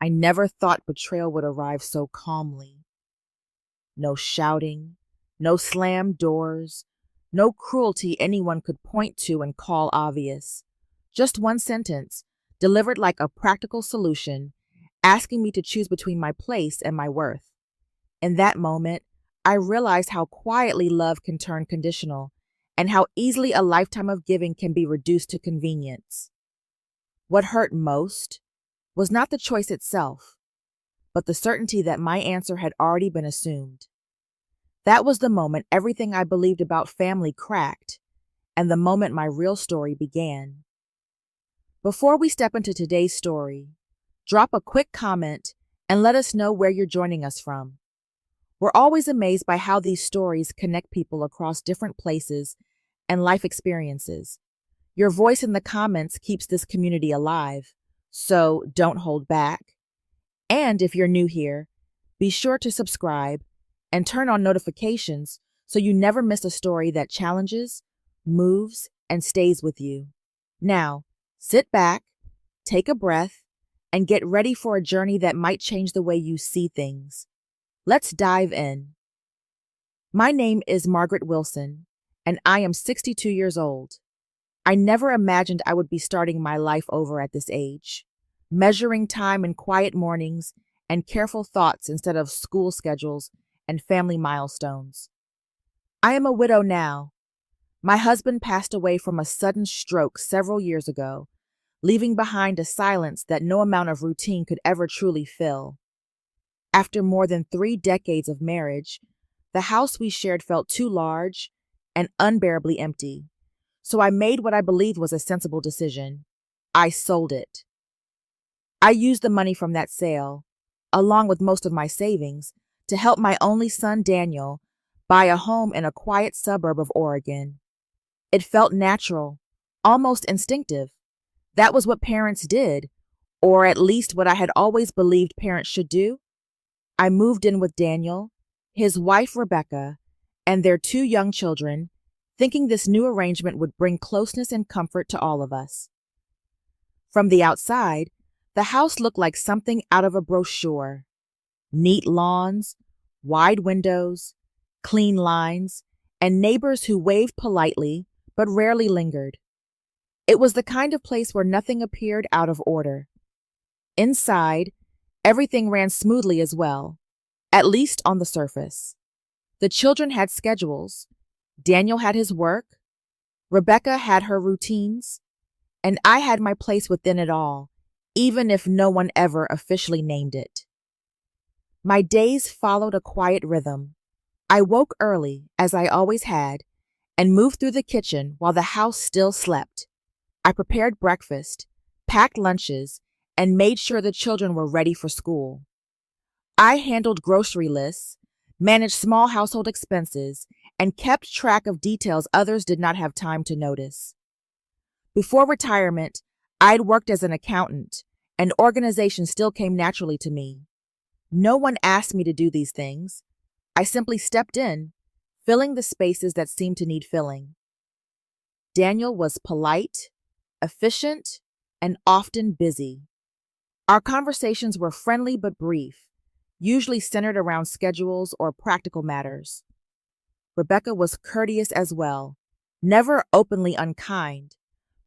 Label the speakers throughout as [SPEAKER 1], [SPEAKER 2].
[SPEAKER 1] I never thought betrayal would arrive so calmly. No shouting, no slammed doors, no cruelty anyone could point to and call obvious. Just one sentence, delivered like a practical solution, asking me to choose between my place and my worth. In that moment, I realized how quietly love can turn conditional and how easily a lifetime of giving can be reduced to convenience. What hurt most was not the choice itself, but the certainty that my answer had already been assumed. That was the moment everything I believed about family cracked, and the moment my real story began. Before we step into today's story, drop a quick comment and let us know where you're joining us from. We're always amazed by how these stories connect people across different places and life experiences. Your voice in the comments keeps this community alive, so don't hold back. And if you're new here, be sure to subscribe and turn on notifications so you never miss a story that challenges, moves, and stays with you. Now, sit back, take a breath, and get ready for a journey that might change the way you see things. Let's dive in. My name is Margaret Wilson, and I am 62 years old. I never imagined I would be starting my life over at this age, measuring time in quiet mornings and careful thoughts instead of school schedules and family milestones. I am a widow now. My husband passed away from a sudden stroke several years ago, leaving behind a silence that no amount of routine could ever truly fill. After more than 3 decades of marriage, the house we shared felt too large and unbearably empty, so I made what I believed was a sensible decision. I sold it. I used the money from that sale, along with most of my savings, to help my only son, Daniel, buy a home in a quiet suburb of Oregon. It felt natural, almost instinctive. That was what parents did, or at least what I had always believed parents should do. I moved in with Daniel, his wife Rebecca, and their 2 young children, thinking this new arrangement would bring closeness and comfort to all of us. From the outside, the house looked like something out of a brochure. Neat lawns, wide windows, clean lines, and neighbors who waved politely but rarely lingered. It was the kind of place where nothing appeared out of order. Inside, everything ran smoothly as well, at least on the surface. The children had schedules. Daniel had his work, Rebecca had her routines, and I had my place within it all, even if no one ever officially named it. My days followed a quiet rhythm. I woke early, as I always had, and moved through the kitchen while the house still slept. I prepared breakfast, packed lunches, and made sure the children were ready for school. I handled grocery lists, managed small household expenses, and kept track of details others did not have time to notice. Before retirement, I'd worked as an accountant, and organization still came naturally to me. No one asked me to do these things. I simply stepped in, filling the spaces that seemed to need filling. Daniel was polite, efficient, and often busy. Our conversations were friendly but brief, usually centered around schedules or practical matters. Rebecca was courteous as well, never openly unkind,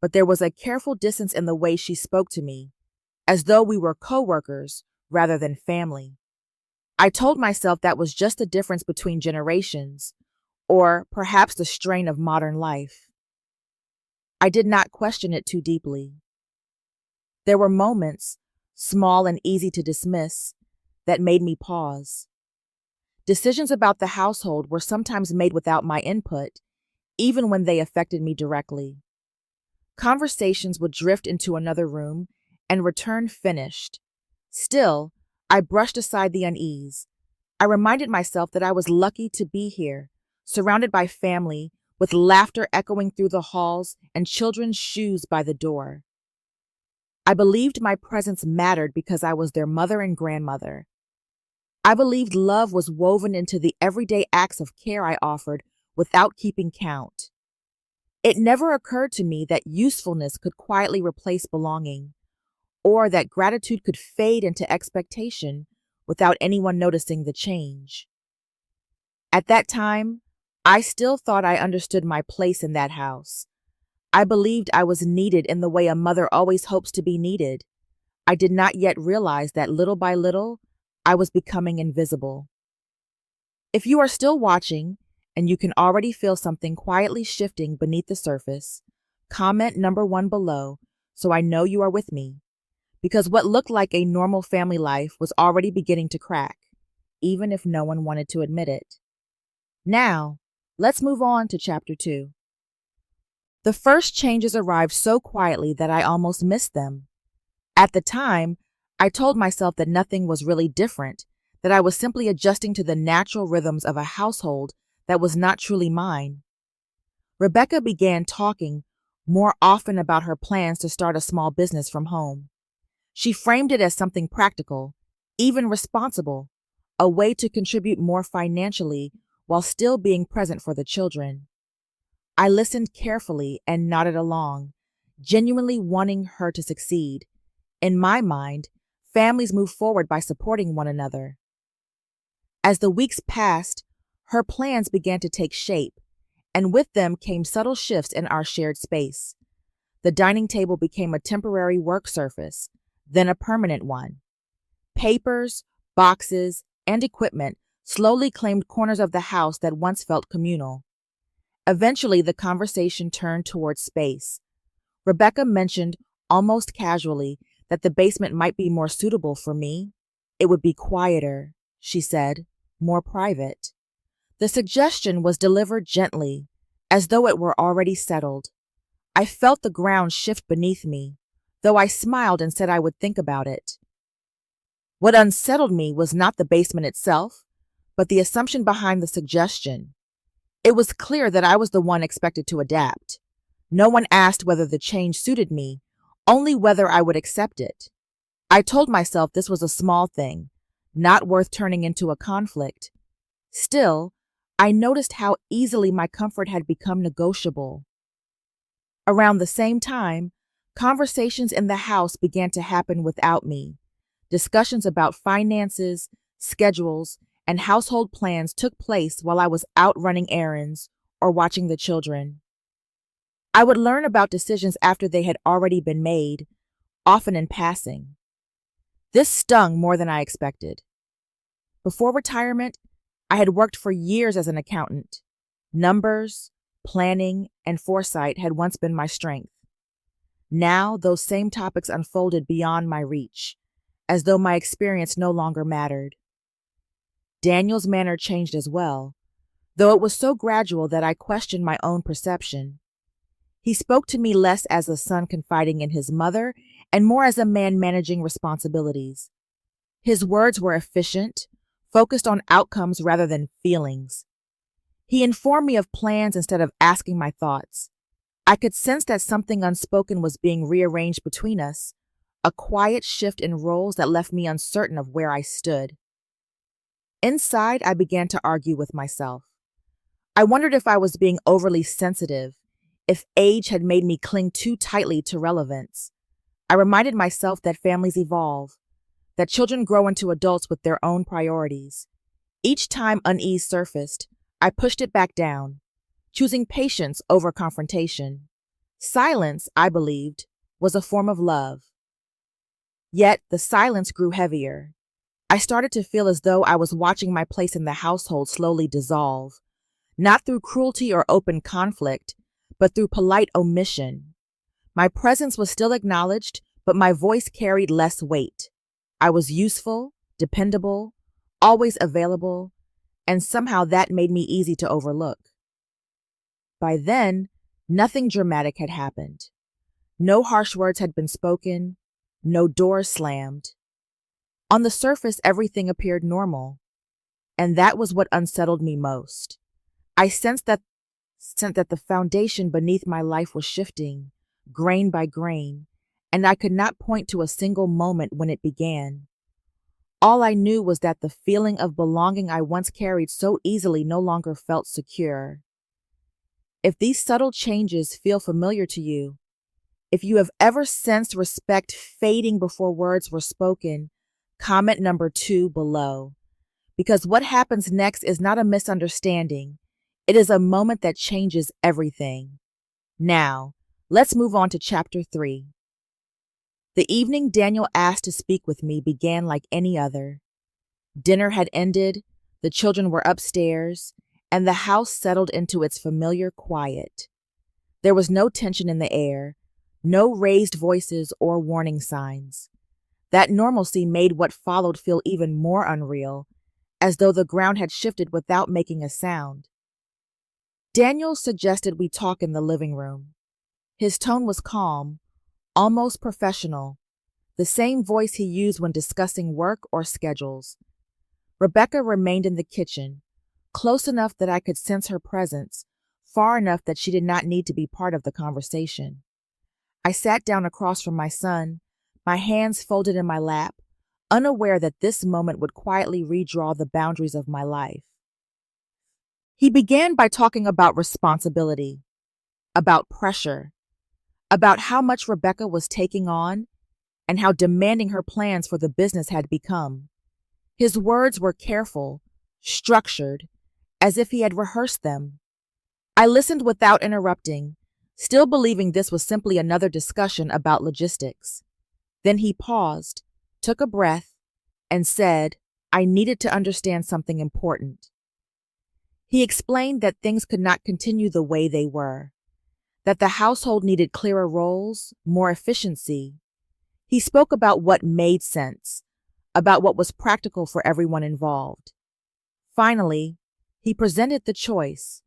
[SPEAKER 1] but there was a careful distance in the way she spoke to me, as though we were co-workers rather than family. I told myself that was just the difference between generations, or perhaps the strain of modern life. I did not question it too deeply. There were moments, small and easy to dismiss, that made me pause. Decisions about the household were sometimes made without my input, even when they affected me directly. Conversations would drift into another room and return finished. Still, I brushed aside the unease. I reminded myself that I was lucky to be here, surrounded by family, with laughter echoing through the halls and children's shoes by the door. I believed my presence mattered because I was their mother and grandmother. I believed love was woven into the everyday acts of care I offered without keeping count. It never occurred to me that usefulness could quietly replace belonging, or that gratitude could fade into expectation without anyone noticing the change. At that time, I still thought I understood my place in that house. I believed I was needed in the way a mother always hopes to be needed. I did not yet realize that little by little, I was becoming invisible. If you are still watching and you can already feel something quietly shifting beneath the surface, comment number 1 below so I know you are with me. Because what looked like a normal family life was already beginning to crack, even if no one wanted to admit it. Now, let's move on to Chapter 2. The first changes arrived so quietly that I almost missed them. At the time, I told myself that nothing was really different, that I was simply adjusting to the natural rhythms of a household that was not truly mine. Rebecca began talking more often about her plans to start a small business from home. She framed it as something practical, even responsible, a way to contribute more financially while still being present for the children. I listened carefully and nodded along, genuinely wanting her to succeed. In my mind, families move forward by supporting one another. As the weeks passed, her plans began to take shape, and with them came subtle shifts in our shared space. The dining table became a temporary work surface, then a permanent one. Papers, boxes, and equipment slowly claimed corners of the house that once felt communal. Eventually, the conversation turned towards space. Rebecca mentioned, almost casually, that the basement might be more suitable for me. It would be quieter, she said, more private. The suggestion was delivered gently, as though it were already settled. I felt the ground shift beneath me, though I smiled and said I would think about it. What unsettled me was not the basement itself, but the assumption behind the suggestion. It was clear that I was the one expected to adapt. No one asked whether the change suited me, only whether I would accept it. I told myself this was a small thing, not worth turning into a conflict. Still, I noticed how easily my comfort had become negotiable. Around the same time, conversations in the house began to happen without me. Discussions about finances, schedules, and household plans took place while I was out running errands or watching the children. I would learn about decisions after they had already been made, often in passing. This stung more than I expected. Before retirement, I had worked for years as an accountant. Numbers, planning, and foresight had once been my strength. Now, those same topics unfolded beyond my reach, as though my experience no longer mattered. Daniel's manner changed as well, though it was so gradual that I questioned my own perception. He spoke to me less as a son confiding in his mother and more as a man managing responsibilities. His words were efficient, focused on outcomes rather than feelings. He informed me of plans instead of asking my thoughts. I could sense that something unspoken was being rearranged between us, a quiet shift in roles that left me uncertain of where I stood. Inside, I began to argue with myself. I wondered if I was being overly sensitive, if age had made me cling too tightly to relevance. I reminded myself that families evolve, that children grow into adults with their own priorities. Each time unease surfaced, I pushed it back down, choosing patience over confrontation. Silence, I believed, was a form of love. Yet the silence grew heavier. I started to feel as though I was watching my place in the household slowly dissolve, not through cruelty or open conflict, but through polite omission. My presence was still acknowledged, but my voice carried less weight. I was useful, dependable, always available, and somehow that made me easy to overlook. By then, nothing dramatic had happened. No harsh words had been spoken, no doors slammed. On the surface, everything appeared normal, and that was what unsettled me most. I sensed that the foundation beneath my life was shifting, grain by grain, and I could not point to a single moment when it began. All I knew was that the feeling of belonging I once carried so easily no longer felt secure. If these subtle changes feel familiar to you, If you have ever sensed respect fading before words were spoken, comment number 2 below. Because what happens next is not a misunderstanding. It is a moment that changes everything. Now, let's move on to chapter 3. The evening Daniel asked to speak with me began like any other. Dinner had ended, the children were upstairs, and the house settled into its familiar quiet. There was no tension in the air, no raised voices or warning signs. That normalcy made what followed feel even more unreal, as though the ground had shifted without making a sound. Daniel suggested we talk in the living room. His tone was calm, almost professional, the same voice he used when discussing work or schedules. Rebecca remained in the kitchen, close enough that I could sense her presence, far enough that she did not need to be part of the conversation. I sat down across from my son, my hands folded in my lap, unaware that this moment would quietly redraw the boundaries of my life. He began by talking about responsibility, about pressure, about how much Rebecca was taking on, and how demanding her plans for the business had become. His words were careful, structured, as if he had rehearsed them. I listened without interrupting, still believing this was simply another discussion about logistics. Then he paused, took a breath, and said, I needed to understand something important. He explained that things could not continue the way they were, that the household needed clearer roles, more efficiency. He spoke about what made sense, about what was practical for everyone involved. Finally, he presented the choice.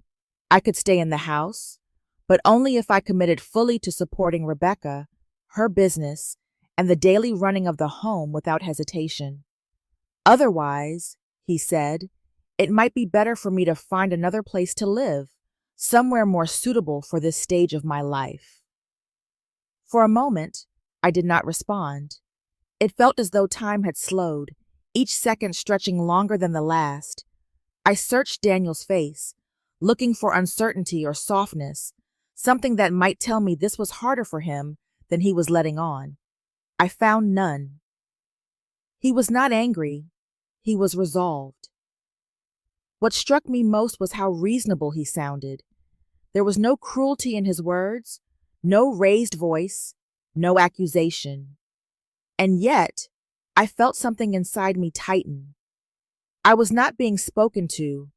[SPEAKER 1] I could stay in the house, but only if I committed fully to supporting Rebecca, her business, and the daily running of the home without hesitation. Otherwise, he said, it might be better for me to find another place to live, somewhere more suitable for this stage of my life. For a moment, I did not respond. It felt as though time had slowed, each second stretching longer than the last. I searched Daniel's face, looking for uncertainty or softness, something that might tell me this was harder for him than he was letting on. I found none. He was not angry. He was resolved. What struck me most was how reasonable he sounded. There was no cruelty in his words, no raised voice, no accusation. And yet, I felt something inside me tighten. I was not being spoken to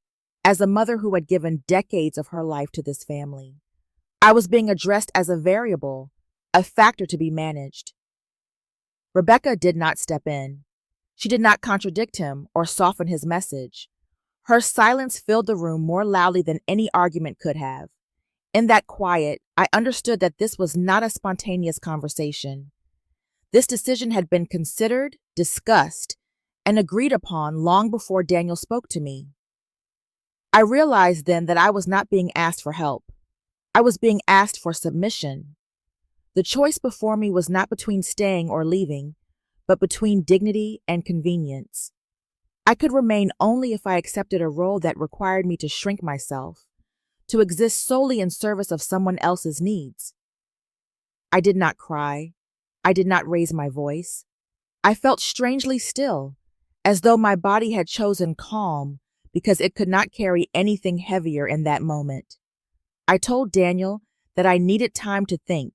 [SPEAKER 1] as a mother who had given decades of her life to this family. I was being addressed as a variable, a factor to be managed. Rebecca did not step in. She did not contradict him or soften his message. Her silence filled the room more loudly than any argument could have. In that quiet, I understood that this was not a spontaneous conversation. This decision had been considered, discussed, and agreed upon long before Daniel spoke to me. I realized then that I was not being asked for help. I was being asked for submission. The choice before me was not between staying or leaving, but between dignity and convenience. I could remain only if I accepted a role that required me to shrink myself, to exist solely in service of someone else's needs. I did not cry. I did not raise my voice. I felt strangely still, as though my body had chosen calm because it could not carry anything heavier in that moment. I told Daniel that I needed time to think,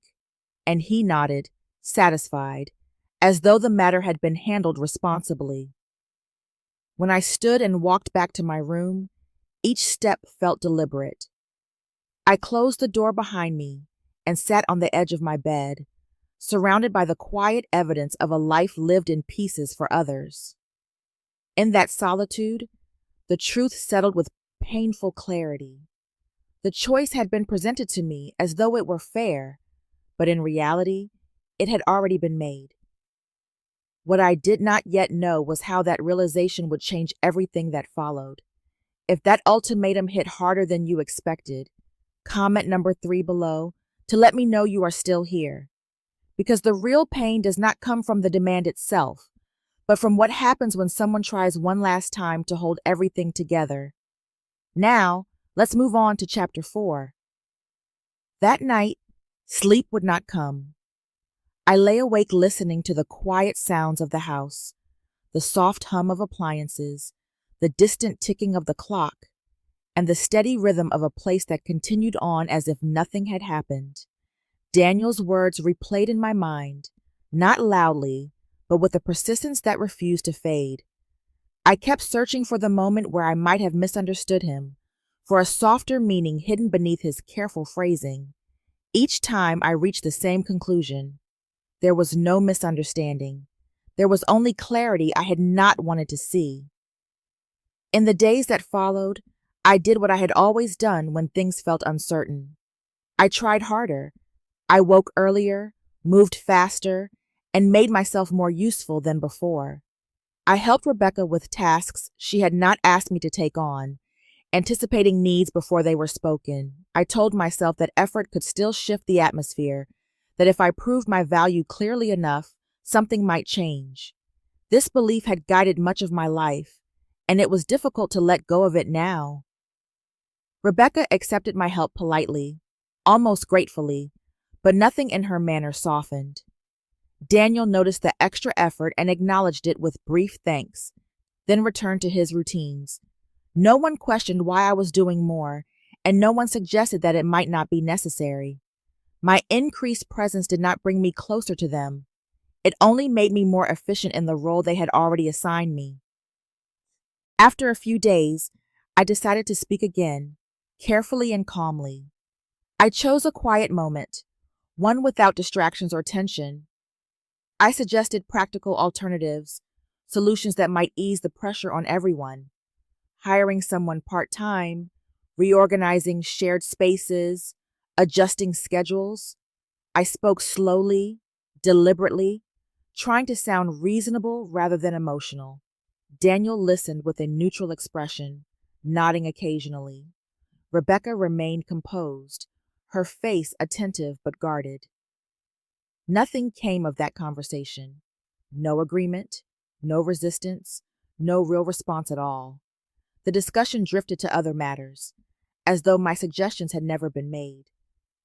[SPEAKER 1] and he nodded, satisfied, as though the matter had been handled responsibly. When I stood and walked back to my room, each step felt deliberate. I closed the door behind me and sat on the edge of my bed, surrounded by the quiet evidence of a life lived in pieces for others. In that solitude, the truth settled with painful clarity. The choice had been presented to me as though it were fair, but in reality, it had already been made. What I did not yet know was how that realization would change everything that followed. If that ultimatum hit harder than you expected, comment number 3 below to let me know you are still here. Because the real pain does not come from the demand itself, but from what happens when someone tries one last time to hold everything together. Now, let's move on to chapter 4. That night, sleep would not come. I lay awake listening to the quiet sounds of the house, the soft hum of appliances, the distant ticking of the clock, and the steady rhythm of a place that continued on as if nothing had happened. Daniel's words replayed in my mind, not loudly, but with a persistence that refused to fade. I kept searching for the moment where I might have misunderstood him, for a softer meaning hidden beneath his careful phrasing. Each time I reached the same conclusion. There was no misunderstanding. There was only clarity I had not wanted to see. In the days that followed, I did what I had always done when things felt uncertain. I tried harder. I woke earlier, moved faster, and made myself more useful than before. I helped Rebecca with tasks she had not asked me to take on, anticipating needs before they were spoken. I told myself that effort could still shift the atmosphere, that if I proved my value clearly enough, something might change. This belief had guided much of my life, and it was difficult to let go of it now. Rebecca accepted my help politely, almost gratefully, but nothing in her manner softened. Daniel noticed the extra effort and acknowledged it with brief thanks, then returned to his routines. No one questioned why I was doing more, and no one suggested that it might not be necessary. My increased presence did not bring me closer to them. It only made me more efficient in the role they had already assigned me. After a few days, I decided to speak again, carefully and calmly. I chose a quiet moment, one without distractions or tension. I suggested practical alternatives, solutions that might ease the pressure on everyone. Hiring someone part-time, reorganizing shared spaces, adjusting schedules. I spoke slowly, deliberately, trying to sound reasonable rather than emotional. Daniel listened with a neutral expression, nodding occasionally. Rebecca remained composed, her face attentive but guarded. Nothing came of that conversation. No agreement, no resistance, no real response at all. The discussion drifted to other matters, as though my suggestions had never been made.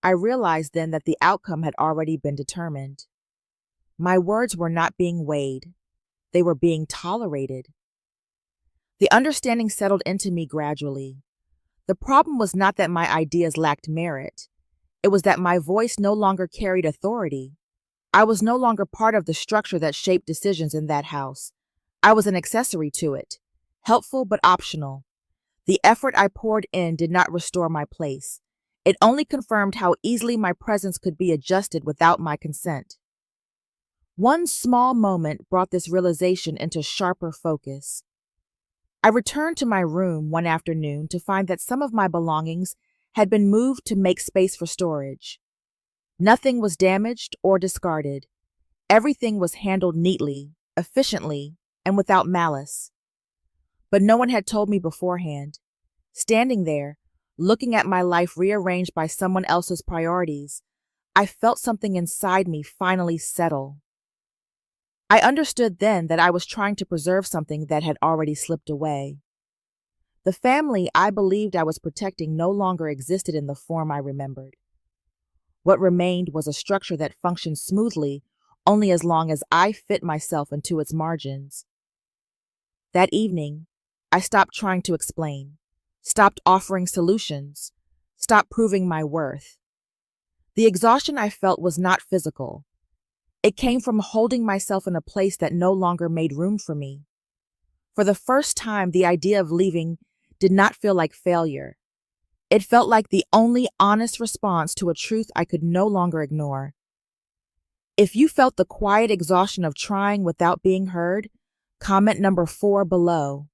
[SPEAKER 1] I realized then that the outcome had already been determined. My words were not being weighed. They were being tolerated. The understanding settled into me gradually. The problem was not that my ideas lacked merit. It was that my voice no longer carried authority. I was no longer part of the structure that shaped decisions in that house. I was an accessory to it, helpful but optional. The effort I poured in did not restore my place. It only confirmed how easily my presence could be adjusted without my consent. One small moment brought this realization into sharper focus. I returned to my room one afternoon to find that some of my belongings had been moved to make space for storage. Nothing was damaged or discarded. Everything was handled neatly, efficiently, and without malice. But no one had told me beforehand. Standing there, looking at my life rearranged by someone else's priorities, I felt something inside me finally settle. I understood then that I was trying to preserve something that had already slipped away. The family I believed I was protecting no longer existed in the form I remembered. What remained was a structure that functioned smoothly only as long as I fit myself into its margins. That evening, I stopped trying to explain, stopped offering solutions, stopped proving my worth. The exhaustion I felt was not physical. It came from holding myself in a place that no longer made room for me. For the first time, the idea of leaving did not feel like failure. It felt like the only honest response to a truth I could no longer ignore. If you felt the quiet exhaustion of trying without being heard, comment number 4 below.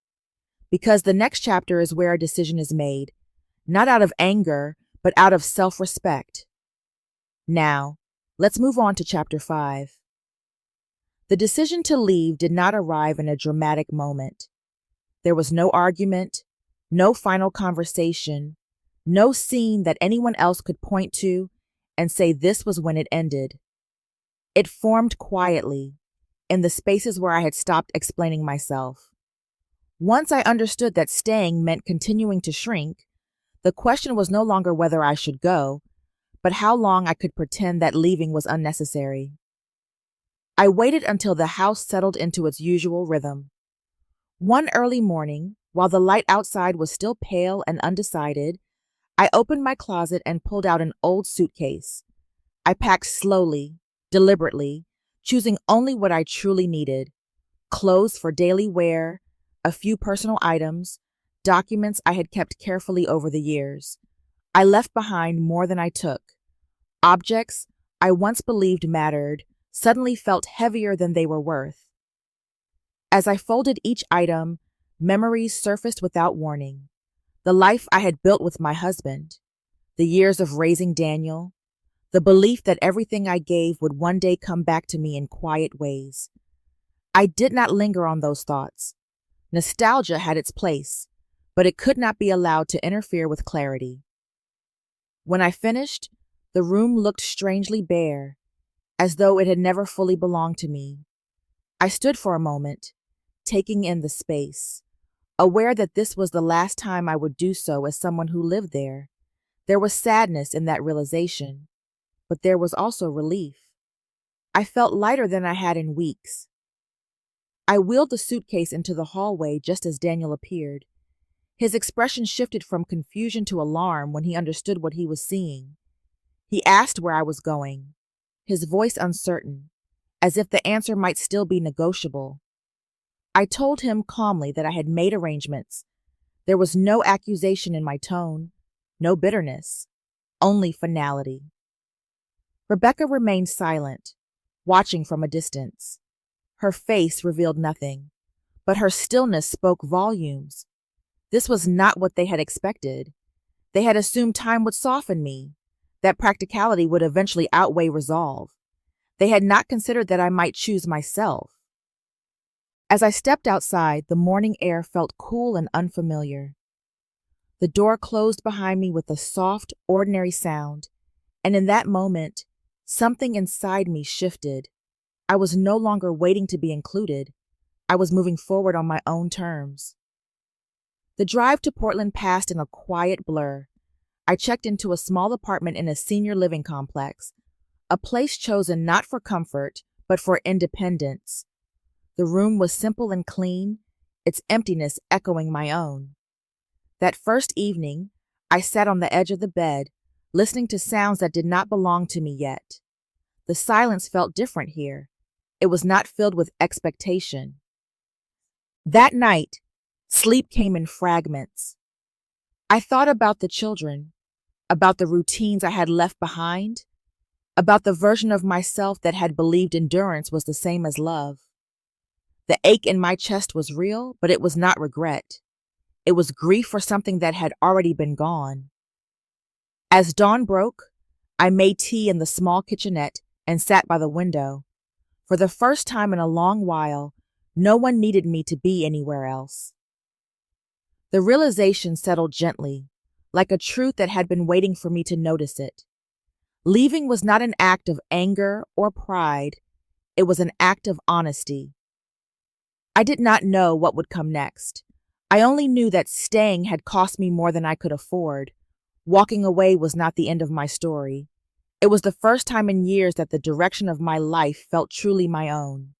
[SPEAKER 1] Because the next chapter is where a decision is made, not out of anger, but out of self-respect. Now, let's move on to chapter 5. The decision to leave did not arrive in a dramatic moment. There was no argument, no final conversation, no scene that anyone else could point to and say this was when it ended. It formed quietly, in the spaces where I had stopped explaining myself. Once I understood that staying meant continuing to shrink, the question was no longer whether I should go, but how long I could pretend that leaving was unnecessary. I waited until the house settled into its usual rhythm. One early morning, while the light outside was still pale and undecided, I opened my closet and pulled out an old suitcase. I packed slowly, deliberately, choosing only what I truly needed: clothes for daily wear, a few personal items, documents I had kept carefully over the years. I left behind more than I took. Objects I once believed mattered suddenly felt heavier than they were worth. As I folded each item, memories surfaced without warning. The life I had built with my husband, the years of raising Daniel, the belief that everything I gave would one day come back to me in quiet ways. I did not linger on those thoughts. Nostalgia had its place, but it could not be allowed to interfere with clarity. When I finished, the room looked strangely bare, as though it had never fully belonged to me. I stood for a moment, taking in the space, aware that this was the last time I would do so as someone who lived there. There was sadness in that realization, but there was also relief. I felt lighter than I had in weeks. I wheeled the suitcase into the hallway just as Daniel appeared. His expression shifted from confusion to alarm when he understood what he was seeing. He asked where I was going, his voice uncertain, as if the answer might still be negotiable. I told him calmly that I had made arrangements. There was no accusation in my tone, no bitterness, only finality. Rebecca remained silent, watching from a distance. Her face revealed nothing, but her stillness spoke volumes. This was not what they had expected. They had assumed time would soften me, that practicality would eventually outweigh resolve. They had not considered that I might choose myself. As I stepped outside, the morning air felt cool and unfamiliar. The door closed behind me with a soft, ordinary sound, and in that moment, something inside me shifted. I was no longer waiting to be included. I was moving forward on my own terms. The drive to Portland passed in a quiet blur. I checked into a small apartment in a senior living complex, a place chosen not for comfort, but for independence. The room was simple and clean, its emptiness echoing my own. That first evening, I sat on the edge of the bed, listening to sounds that did not belong to me yet. The silence felt different here. It was not filled with expectation. That night, sleep came in fragments. I thought about the children, about the routines I had left behind, about the version of myself that had believed endurance was the same as love. The ache in my chest was real, but it was not regret. It was grief for something that had already been gone. As dawn broke, I made tea in the small kitchenette and sat by the window. For the first time in a long while, no one needed me to be anywhere else. The realization settled gently, like a truth that had been waiting for me to notice it. Leaving was not an act of anger or pride. It was an act of honesty. I did not know what would come next. I only knew that staying had cost me more than I could afford. Walking away was not the end of my story. It was the first time in years that the direction of my life felt truly my own.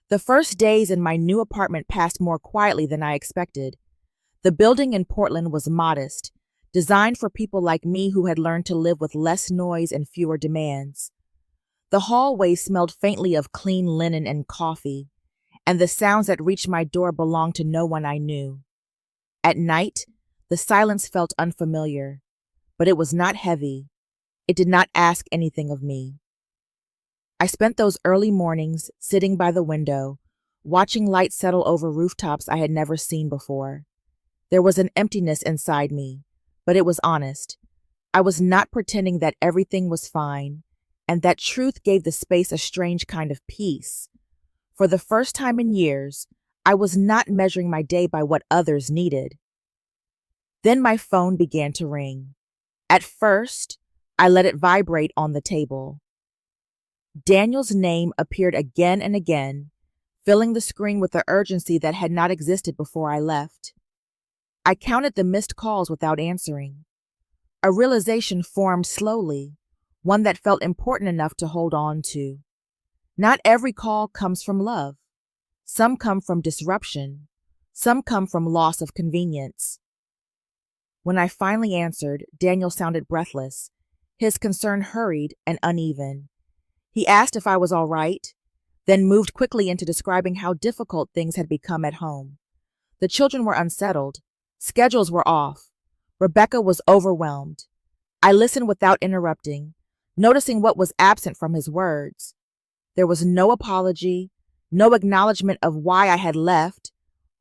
[SPEAKER 1] The first days in my new apartment passed more quietly than I expected. The building in Portland was modest, designed for people like me who had learned to live with less noise and fewer demands. The hallway smelled faintly of clean linen and coffee, and the sounds that reached my door belonged to no one I knew. At night, the silence felt unfamiliar, but it was not heavy. It did not ask anything of me. I spent those early mornings sitting by the window, watching light settle over rooftops I had never seen before. There was an emptiness inside me, but it was honest. I was not pretending that everything was fine, and that truth gave the space a strange kind of peace. For the first time in years, I was not measuring my day by what others needed. Then my phone began to ring. At first, I let it vibrate on the table. Daniel's name appeared again and again, filling the screen with the urgency that had not existed before I left. I counted the missed calls without answering. A realization formed slowly, one that felt important enough to hold on to. Not every call comes from love. Some come from disruption. Some come from loss of convenience. When I finally answered, Daniel sounded breathless, his concern hurried and uneven. He asked if I was all right, then moved quickly into describing how difficult things had become at home. The children were unsettled. Schedules were off. Rebecca was overwhelmed. I listened without interrupting, noticing what was absent from his words. There was no apology, no acknowledgement of why I had left,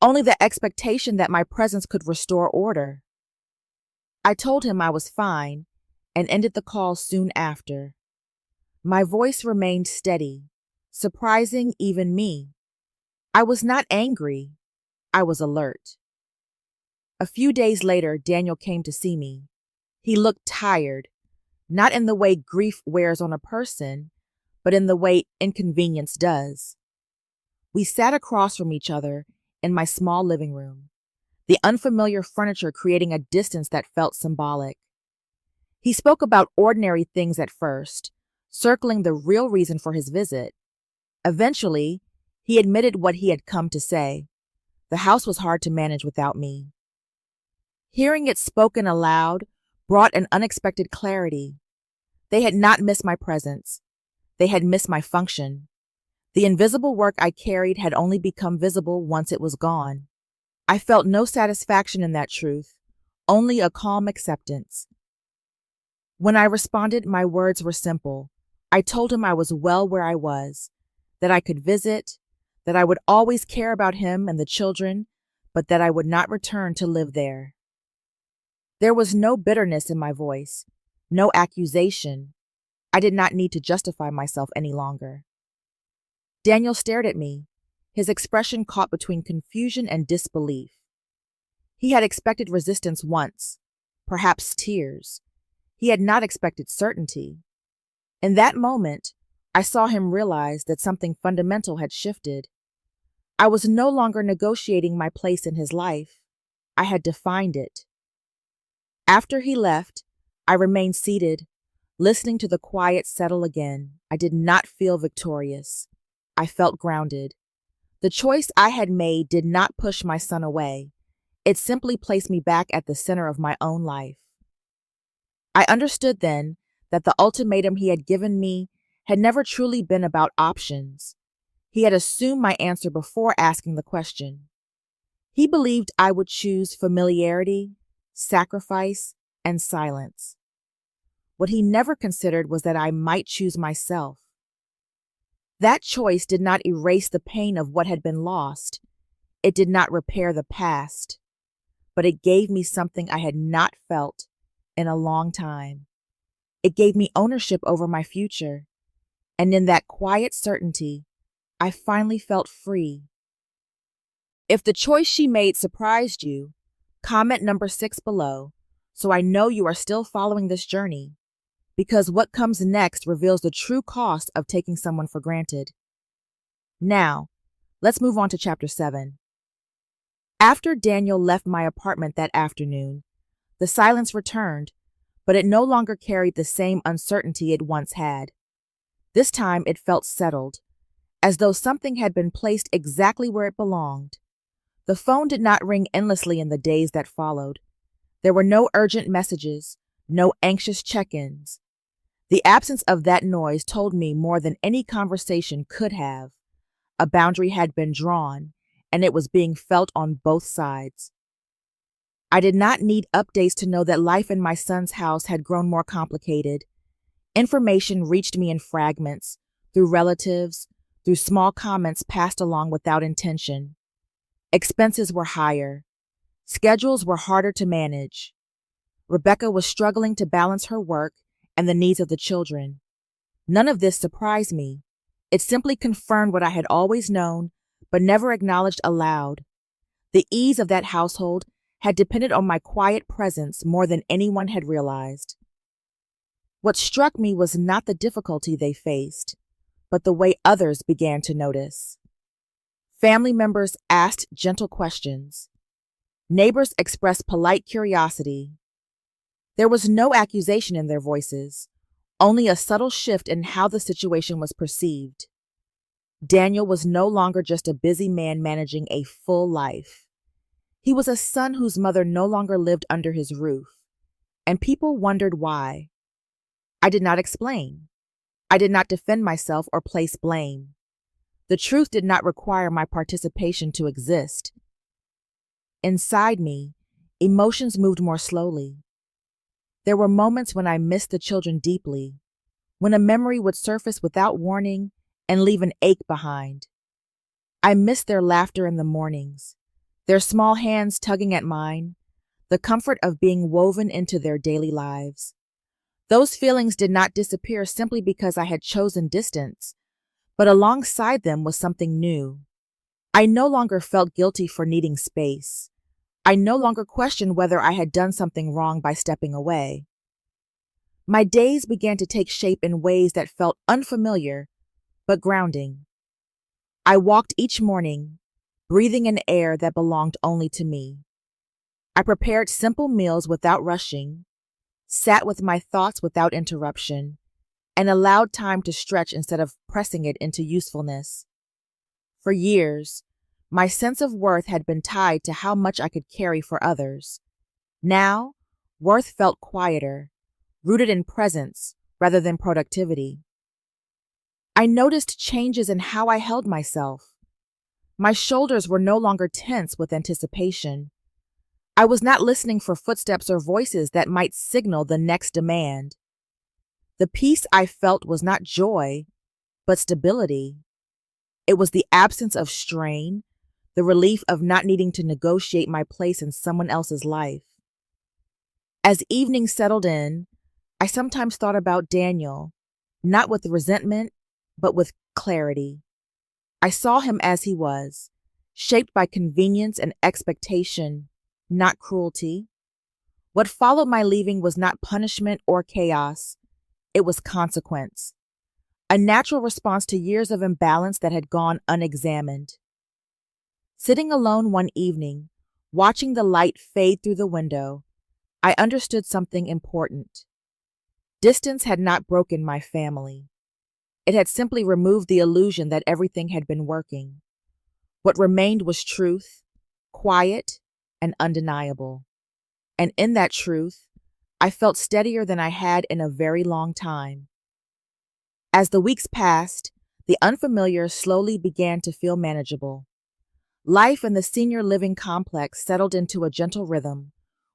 [SPEAKER 1] only the expectation that my presence could restore order. I told him I was fine and ended the call soon after. My voice remained steady, surprising even me. I was not angry. I was alert. A few days later, Daniel came to see me. He looked tired, not in the way grief wears on a person, but in the way inconvenience does. We sat across from each other in my small living room, the unfamiliar furniture creating a distance that felt symbolic. He spoke about ordinary things at first, circling the real reason for his visit. Eventually, he admitted what he had come to say. The house was hard to manage without me. Hearing it spoken aloud brought an unexpected clarity. They had not missed my presence. They had missed my function. The invisible work I carried had only become visible once it was gone. I felt no satisfaction in that truth, only a calm acceptance. When I responded, my words were simple. I told him I was well where I was, that I could visit, that I would always care about him and the children, but that I would not return to live there. There was no bitterness in my voice, no accusation. I did not need to justify myself any longer. Daniel stared at me, his expression caught between confusion and disbelief. He had expected resistance once, perhaps tears. He had not expected certainty. In that moment, I saw him realize that something fundamental had shifted. I was no longer negotiating my place in his life. I had defined it. After he left, I remained seated, listening to the quiet settle again. I did not feel victorious. I felt grounded. The choice I had made did not push my son away. It simply placed me back at the center of my own life. I understood then that the ultimatum he had given me had never truly been about options. He had assumed my answer before asking the question. He believed I would choose familiarity, sacrifice, and silence. What he never considered was that I might choose myself. That choice did not erase the pain of what had been lost. It did not repair the past, but it gave me something I had not felt in a long time. It gave me ownership over my future, and in that quiet certainty, I finally felt free. If the choice she made surprised you, comment number 6 below, so I know you are still following this journey, because what comes next reveals the true cost of taking someone for granted. Now, let's move on to chapter 7. After Daniel left my apartment that afternoon, the silence returned, but it no longer carried the same uncertainty it once had. This time it felt settled, as though something had been placed exactly where it belonged. The phone did not ring endlessly in the days that followed. There were no urgent messages, no anxious check-ins. The absence of that noise told me more than any conversation could have. A boundary had been drawn, and it was being felt on both sides. I did not need updates to know that life in my son's house had grown more complicated. Information reached me in fragments, through relatives, through small comments passed along without intention. Expenses were higher. Schedules were harder to manage. Rebecca was struggling to balance her work and the needs of the children. None of this surprised me. It simply confirmed what I had always known, but never acknowledged aloud. The ease of that household had depended on my quiet presence more than anyone had realized. What struck me was not the difficulty they faced, but the way others began to notice. Family members asked gentle questions. Neighbors expressed polite curiosity. There was no accusation in their voices, only a subtle shift in how the situation was perceived. Daniel was no longer just a busy man managing a full life. He was a son whose mother no longer lived under his roof, and people wondered why. I did not explain. I did not defend myself or place blame. The truth did not require my participation to exist. Inside me, emotions moved more slowly. There were moments when I missed the children deeply, when a memory would surface without warning and leave an ache behind. I missed their laughter in the mornings, their small hands tugging at mine, the comfort of being woven into their daily lives. Those feelings did not disappear simply because I had chosen distance, but alongside them was something new. I no longer felt guilty for needing space. I no longer questioned whether I had done something wrong by stepping away. My days began to take shape in ways that felt unfamiliar, but grounding. I walked each morning, breathing an air that belonged only to me. I prepared simple meals without rushing, sat with my thoughts without interruption, and allowed time to stretch instead of pressing it into usefulness. For years, my sense of worth had been tied to how much I could carry for others. Now, worth felt quieter, rooted in presence rather than productivity. I noticed changes in how I held myself. My shoulders were no longer tense with anticipation. I was not listening for footsteps or voices that might signal the next demand. The peace I felt was not joy, but stability. It was the absence of strain, the relief of not needing to negotiate my place in someone else's life. As evening settled in, I sometimes thought about Daniel, not with resentment, but with clarity. I saw him as he was, shaped by convenience and expectation, not cruelty. What followed my leaving was not punishment or chaos. It was consequence, a natural response to years of imbalance that had gone unexamined. Sitting alone one evening, watching the light fade through the window, I understood something important. Distance had not broken my family. It had simply removed the illusion that everything had been working. What remained was truth, quiet and undeniable. And in that truth, I felt steadier than I had in a very long time. As the weeks passed, the unfamiliar slowly began to feel manageable. Life in the senior living complex settled into a gentle rhythm,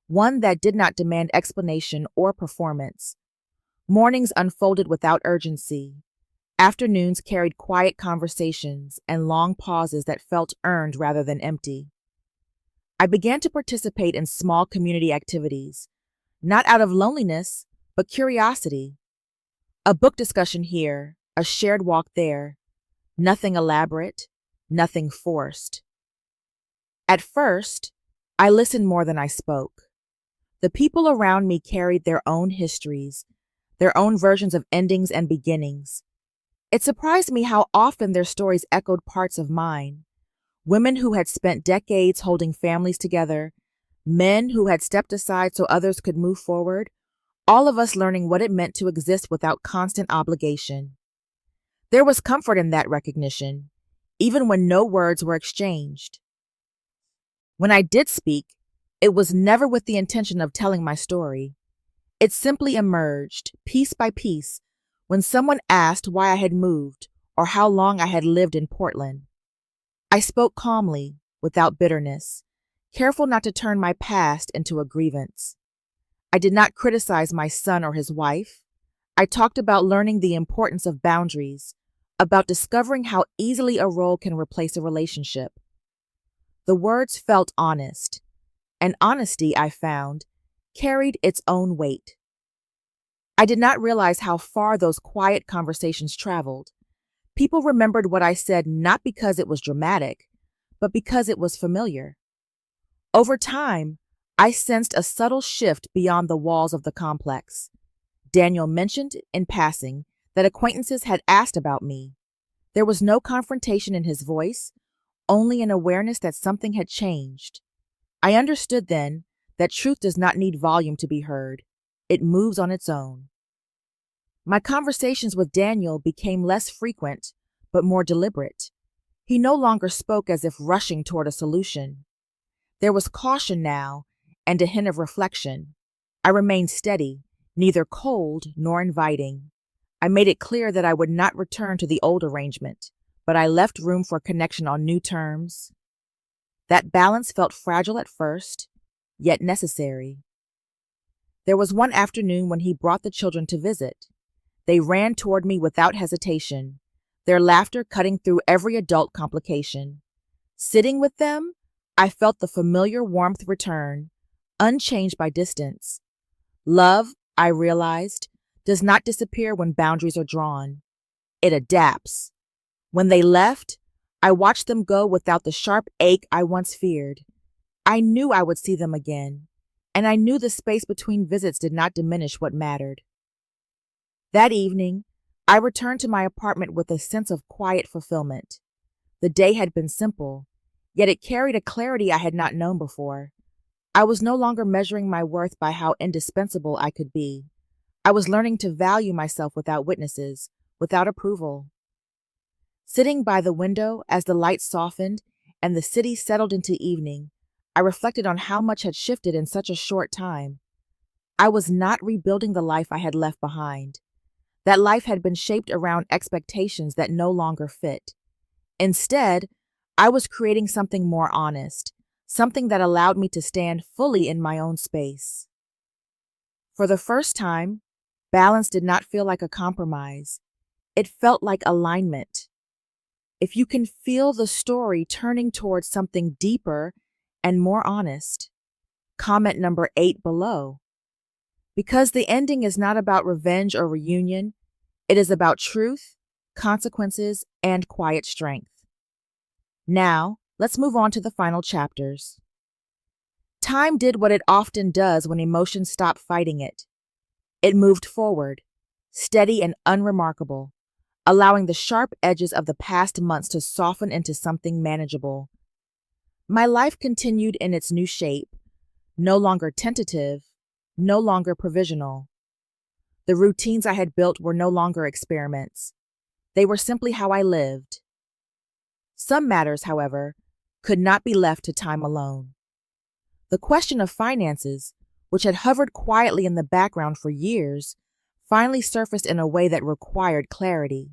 [SPEAKER 1] one that did not demand explanation or performance. Mornings unfolded without urgency. Afternoons carried quiet conversations and long pauses that felt earned rather than empty. I began to participate in small community activities, not out of loneliness, but curiosity. A book discussion here, a shared walk there. Nothing elaborate, nothing forced. At first, I listened more than I spoke. The people around me carried their own histories, their own versions of endings and beginnings. It surprised me how often their stories echoed parts of mine. Women who had spent decades holding families together, men who had stepped aside so others could move forward, all of us learning what it meant to exist without constant obligation. There was comfort in that recognition, even when no words were exchanged. When I did speak, it was never with the intention of telling my story. It simply emerged, piece by piece, when someone asked why I had moved or how long I had lived in Portland. I spoke calmly, without bitterness, careful not to turn my past into a grievance. I did not criticize my son or his wife. I talked about learning the importance of boundaries, about discovering how easily a role can replace a relationship. The words felt honest, and honesty, I found, carried its own weight. I did not realize how far those quiet conversations traveled. People remembered what I said not because it was dramatic, but because it was familiar. Over time, I sensed a subtle shift beyond the walls of the complex. Daniel mentioned, in passing, that acquaintances had asked about me. There was no confrontation in his voice, only an awareness that something had changed. I understood then that truth does not need volume to be heard. It moves on its own. My conversations with Daniel became less frequent, but more deliberate. He no longer spoke as if rushing toward a solution. There was caution now, and a hint of reflection. I remained steady, neither cold nor inviting. I made it clear that I would not return to the old arrangement, but I left room for connection on new terms. That balance felt fragile at first, yet necessary. There was one afternoon when he brought the children to visit. They ran toward me without hesitation, their laughter cutting through every adult complication. Sitting with them, I felt the familiar warmth return, unchanged by distance. Love, I realized, does not disappear when boundaries are drawn. It adapts. When they left, I watched them go without the sharp ache I once feared. I knew I would see them again, and I knew the space between visits did not diminish what mattered. That evening, I returned to my apartment with a sense of quiet fulfillment. The day had been simple, yet it carried a clarity I had not known before. I was no longer measuring my worth by how indispensable I could be. I was learning to value myself without witnesses, without approval. Sitting by the window as the light softened and the city settled into evening, I reflected on how much had shifted in such a short time. I was not rebuilding the life I had left behind. That life had been shaped around expectations that no longer fit. Instead, I was creating something more honest, something that allowed me to stand fully in my own space. For the first time, balance did not feel like a compromise. It felt like alignment. If you can feel the story turning towards something deeper and more honest, comment number 8 below. Because the ending is not about revenge or reunion, it is about truth, consequences, and quiet strength. Now, let's move on to the final chapters. Time did what it often does when emotions stop fighting it. It moved forward, steady and unremarkable, allowing the sharp edges of the past months to soften into something manageable. My life continued in its new shape, no longer tentative, no longer provisional. The routines I had built were no longer experiments. They were simply how I lived. Some matters, however, could not be left to time alone. The question of finances, which had hovered quietly in the background for years, finally surfaced in a way that required clarity.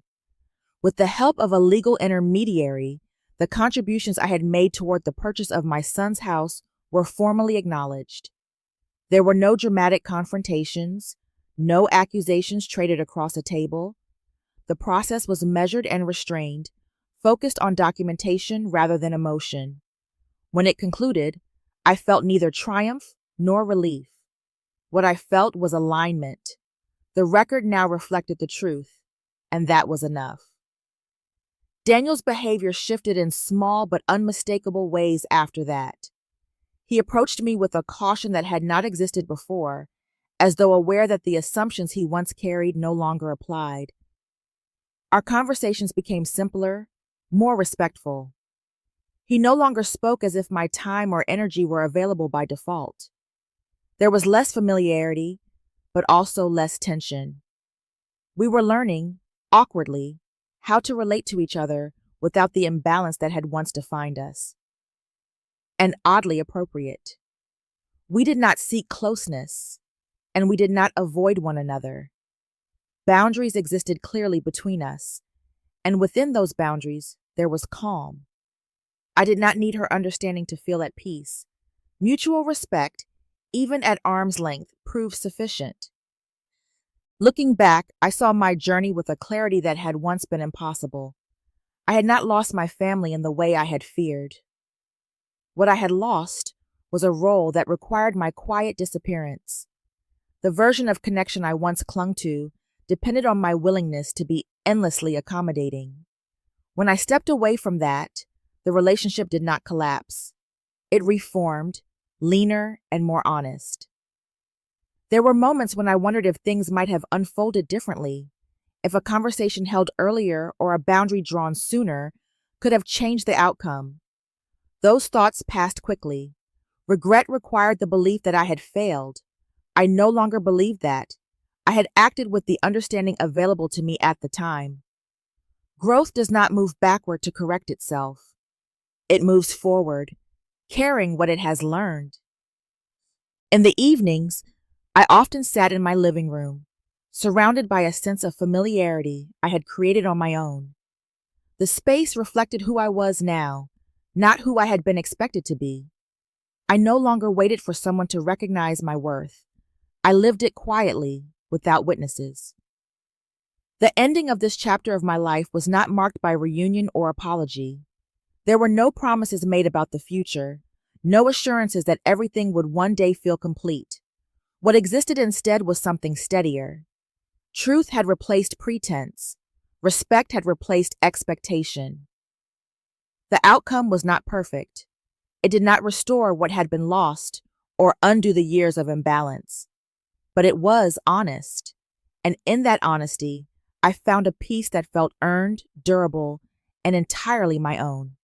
[SPEAKER 1] With the help of a legal intermediary, the contributions I had made toward the purchase of my son's house were formally acknowledged. There were no dramatic confrontations, no accusations traded across a table. The process was measured and restrained, focused on documentation rather than emotion. When it concluded, I felt neither triumph nor relief. What I felt was alignment. The record now reflected the truth, and that was enough. Daniel's behavior shifted in small but unmistakable ways after that. He approached me with a caution that had not existed before, as though aware that the assumptions he once carried no longer applied. Our conversations became simpler, more respectful. He no longer spoke as if my time or energy were available by default. There was less familiarity, but also less tension. We were learning, awkwardly, how to relate to each other without the imbalance that had once defined us. And oddly appropriate. We did not seek closeness, and we did not avoid one another. Boundaries existed clearly between us, and within those boundaries, there was calm. I did not need her understanding to feel at peace. Mutual respect, even at arm's length, proved sufficient. Looking back, I saw my journey with a clarity that had once been impossible. I had not lost my family in the way I had feared. What I had lost was a role that required my quiet disappearance. The version of connection I once clung to depended on my willingness to be endlessly accommodating. When I stepped away from that, the relationship did not collapse. It reformed, leaner and more honest. There were moments when I wondered if things might have unfolded differently, if a conversation held earlier or a boundary drawn sooner could have changed the outcome. Those thoughts passed quickly. Regret required the belief that I had failed. I no longer believed that. I had acted with the understanding available to me at the time. Growth does not move backward to correct itself. It moves forward, carrying what it has learned. In the evenings, I often sat in my living room, surrounded by a sense of familiarity I had created on my own. The space reflected who I was now, not who I had been expected to be. I no longer waited for someone to recognize my worth. I lived it quietly, without witnesses. The ending of this chapter of my life was not marked by reunion or apology. There were no promises made about the future, no assurances that everything would one day feel complete. What existed instead was something steadier. Truth had replaced pretense. Respect had replaced expectation. The outcome was not perfect. It did not restore what had been lost or undo the years of imbalance. But it was honest. And in that honesty, I found a peace that felt earned, durable, and entirely my own.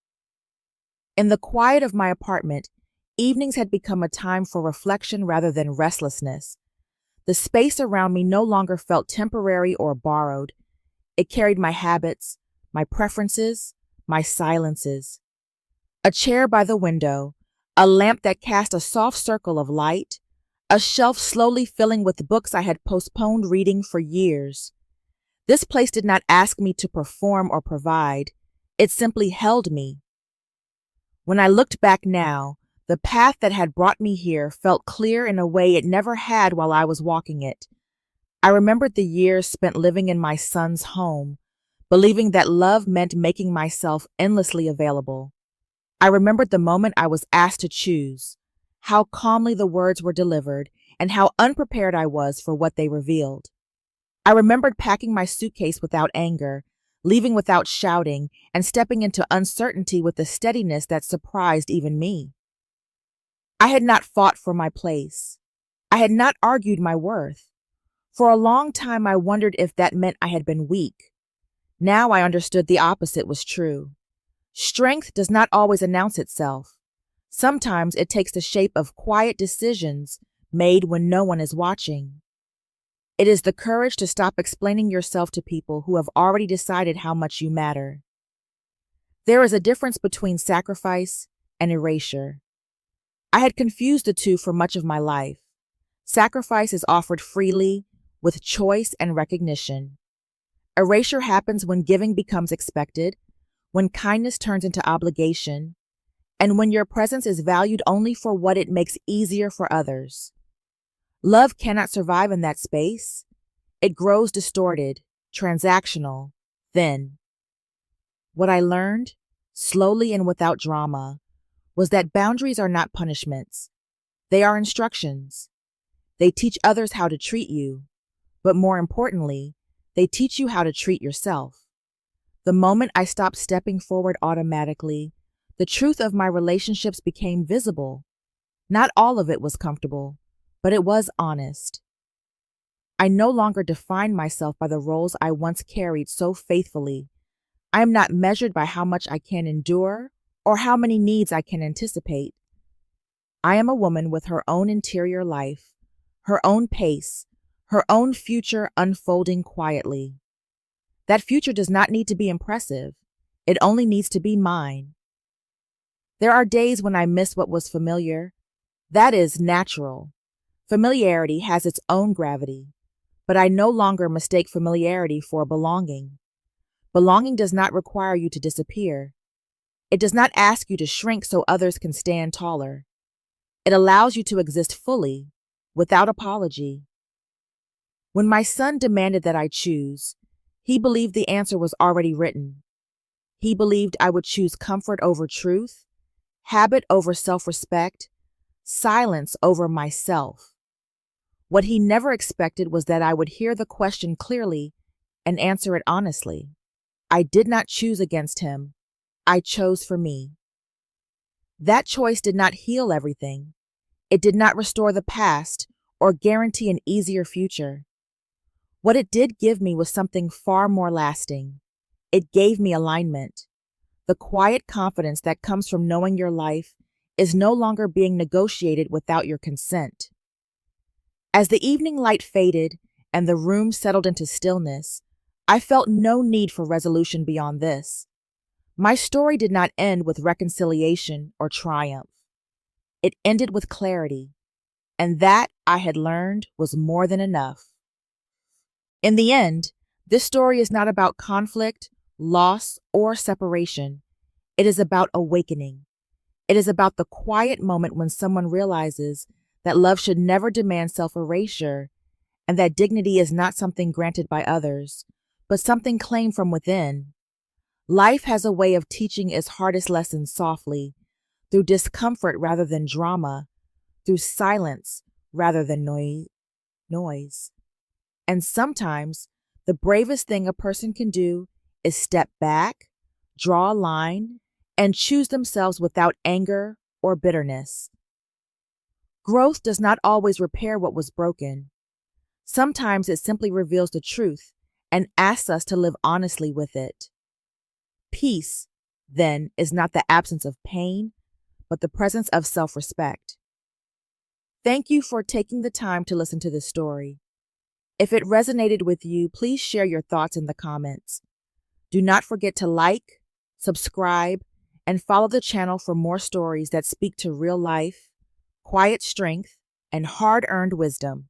[SPEAKER 1] In the quiet of my apartment, evenings had become a time for reflection rather than restlessness. The space around me no longer felt temporary or borrowed. It carried my habits, my preferences, my silences. A chair by the window, a lamp that cast a soft circle of light, a shelf slowly filling with books I had postponed reading for years. This place did not ask me to perform or provide. It simply held me. When I looked back now, the path that had brought me here felt clear in a way it never had while I was walking it. I remembered the years spent living in my son's home, believing that love meant making myself endlessly available. I remembered the moment I was asked to choose, how calmly the words were delivered, and how unprepared I was for what they revealed. I remembered packing my suitcase without anger, leaving without shouting, and stepping into uncertainty with a steadiness that surprised even me. I had not fought for my place. I had not argued my worth. For a long time, I wondered if that meant I had been weak. Now I understood the opposite was true. Strength does not always announce itself. Sometimes it takes the shape of quiet decisions made when no one is watching. It is the courage to stop explaining yourself to people who have already decided how much you matter. There is a difference between sacrifice and erasure. I had confused the two for much of my life. Sacrifice is offered freely, with choice and recognition. Erasure happens when giving becomes expected, when kindness turns into obligation, and when your presence is valued only for what it makes easier for others. Love cannot survive in that space. It grows distorted, transactional, thin. What I learned, slowly and without drama, was that boundaries are not punishments. They are instructions. They teach others how to treat you, but more importantly, they teach you how to treat yourself. The moment I stopped stepping forward automatically, the truth of my relationships became visible. Not all of it was comfortable, but it was honest. I no longer define myself by the roles I once carried so faithfully. I am not measured by how much I can endure or how many needs I can anticipate. I am a woman with her own interior life, her own pace, her own future unfolding quietly. That future does not need to be impressive. It only needs to be mine. There are days when I miss what was familiar. That is natural. Familiarity has its own gravity, but I no longer mistake familiarity for belonging. Belonging does not require you to disappear. It does not ask you to shrink so others can stand taller. It allows you to exist fully, without apology. When my son demanded that I choose, he believed the answer was already written. He believed I would choose comfort over truth, habit over self-respect, silence over myself. What he never expected was that I would hear the question clearly and answer it honestly. I did not choose against him. I chose for me. That choice did not heal everything. It did not restore the past or guarantee an easier future. What it did give me was something far more lasting. It gave me alignment. The quiet confidence that comes from knowing your life is no longer being negotiated without your consent. As the evening light faded and the room settled into stillness, I felt no need for resolution beyond this. My story did not end with reconciliation or triumph. It ended with clarity, and that, I had learned, was more than enough. In the end, this story is not about conflict, loss, or separation. It is about awakening. It is about the quiet moment when someone realizes that love should never demand self-erasure and that dignity is not something granted by others, but something claimed from within. Life has a way of teaching its hardest lessons softly, through discomfort rather than drama, through silence rather than noise. And sometimes the bravest thing a person can do is step back, draw a line, and choose themselves without anger or bitterness. Growth does not always repair what was broken. Sometimes it simply reveals the truth and asks us to live honestly with it. Peace, then, is not the absence of pain, but the presence of self-respect. Thank you for taking the time to listen to this story. If it resonated with you, please share your thoughts in the comments. Do not forget to like, subscribe, and follow the channel for more stories that speak to real life, quiet strength, and hard-earned wisdom.